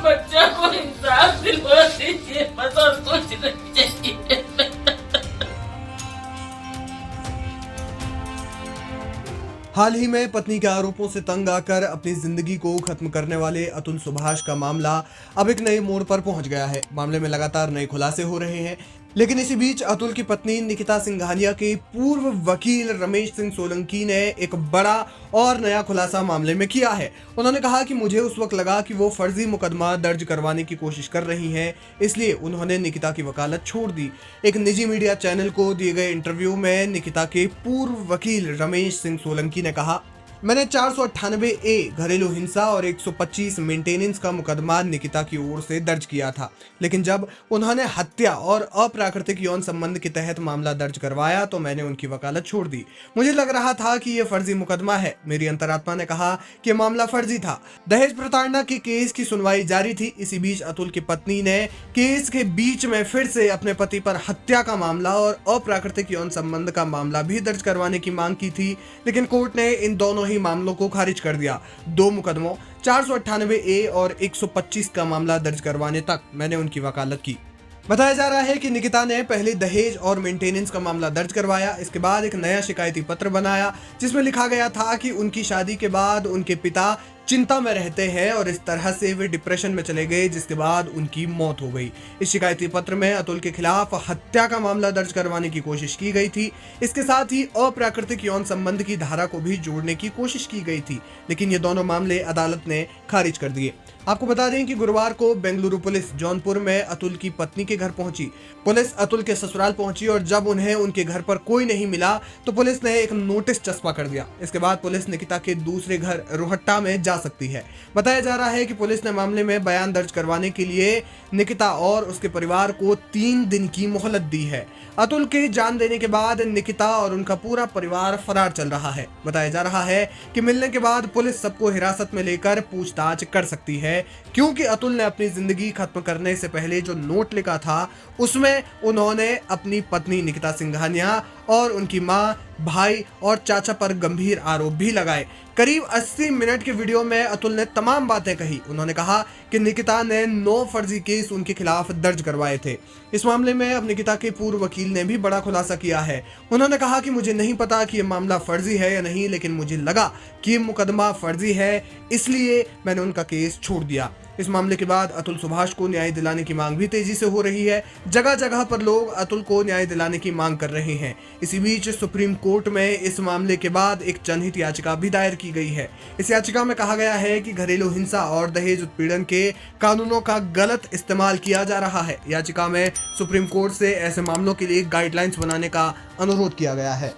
बच्चा को इंसाफ दिलवा दीजिए, बस और कुछ नहीं चाहिए। हाल ही में पत्नी के आरोपों से तंग आकर अपनी जिंदगी को खत्म करने वाले अतुल सुभाष का मामला अब एक नए मोड़ पर पहुंच गया है। मामले में लगातार नए खुलासे हो रहे हैं, लेकिन इसी बीच अतुल की पत्नी निकिता सिंघानिया के पूर्व वकील रमेश सिंह सोलंकी ने एक बड़ा और नया खुलासा मामले में किया है। उन्होंने कहा कि मुझे उस वक्त लगा कि वो फर्जी मुकदमा दर्ज करवाने की कोशिश कर रही हैं, इसलिए उन्होंने निकिता की वकालत छोड़ दी। एक निजी मीडिया चैनल को दिए गए इंटरव्यू में निकिता के पूर्व वकील रमेश सिंह सोलंकी ने कहा, मैंने 498A घरेलू हिंसा और 125 मेंटेनेंस का मुकदमा निकिता की ओर से दर्ज किया था, लेकिन जब उन्होंने हत्या और अप्राकृतिक यौन संबंध के तहत मामला दर्ज करवाया तो मैंने उनकी वकालत छोड़ दी। मुझे लग रहा था कि यह फर्जी मुकदमा है। मेरी अंतरात्मा ने कहा कि मामला फर्जी था। दहेज प्रताड़ना के केस की सुनवाई जारी थी। इसी बीच अतुल की पत्नी ने केस के बीच में फिर से अपने पति पर हत्या का मामला और अप्राकृतिक यौन संबंध का मामला भी दर्ज करवाने की मांग की थी, लेकिन कोर्ट ने इन दोनों ही मामलों को खारिज कर दिया। दो मुकदमों 498A और 125 का मामला दर्ज करवाने तक मैंने उनकी वकालत की। बताया जा रहा है कि निकिता ने पहले दहेज और मेंटेनेंस का मामला दर्ज करवाया। इसके बाद एक नया शिकायती पत्र बनाया जिसमें लिखा गया था कि उनकी शादी के बाद उनके पिता चिंता में रहते हैं और इस तरह से वे डिप्रेशन में चले गए, जिसके बाद उनकी मौत हो गई। इस शिकायती पत्र में अतुल के खिलाफ हत्या का मामला दर्ज करवाने की कोशिश की गई थी। इसके साथ ही अप्राकृतिक यौन संबंध की धारा को भी जोड़ने की कोशिश की गई थी, लेकिन ये दोनों मामले अदालत ने खारिज कर दिए। आपको बता दें कि गुरुवार को बेंगलुरु पुलिस जौनपुर में अतुल की पत्नी के घर पहुंची। पुलिस अतुल के ससुराल पहुंची और जब उन्हें उनके घर पर कोई नहीं मिला तो पुलिस ने एक नोटिस चस्पा कर दिया। इसके बाद पुलिस निकिता के दूसरे घर रोहट्टा में जा सकती है। बताया जा रहा है कि पुलिस ने मामले में बयान दर्ज करवाने के लिए निकिता और उसके परिवार को 3 दिन की मोहलत दी है। अतुल के जान देने के बाद निकिता और उनका पूरा परिवार फरार चल रहा है। बताया जा रहा है कि मिलने के बाद पुलिस सबको हिरासत में लेकर पूछताछ कर सकती है, क्योंकि अतुल ने अपनी जिंदगी खत्म करने से पहले जो नोट लिखा था उसमें उन्होंने अपनी पत्नी निकिता सिंघानिया और उनकी मां, भाई और चाचा पर गंभीर आरोप भी लगाए। करीब 80 मिनट के वीडियो में अतुल ने तमाम बातें कही। उन्होंने कहा कि निकिता ने 9 फर्जी केस उनके खिलाफ दर्ज करवाए थे। इस मामले में अब निकिता के पूर्व वकील ने भी बड़ा खुलासा किया है। उन्होंने कहा कि मुझे नहीं पता कि यह मामला फर्जी है या नहीं, लेकिन मुझे लगा कि मुकदमा फर्जी है, इसलिए मैंने उनका केस छोड़ दिया। इस मामले के बाद अतुल सुभाष को न्याय दिलाने की मांग भी तेजी से हो रही है। जगह जगह पर लोग अतुल को न्याय दिलाने की मांग कर रहे हैं। इसी बीच सुप्रीम कोर्ट में इस मामले के बाद एक जनहित याचिका भी दायर की गई है। इस याचिका में कहा गया है कि घरेलू हिंसा और दहेज उत्पीड़न के कानूनों का गलत इस्तेमाल किया जा रहा है। याचिका में सुप्रीम कोर्ट से ऐसे मामलों के लिए गाइडलाइंस बनाने का अनुरोध किया गया है।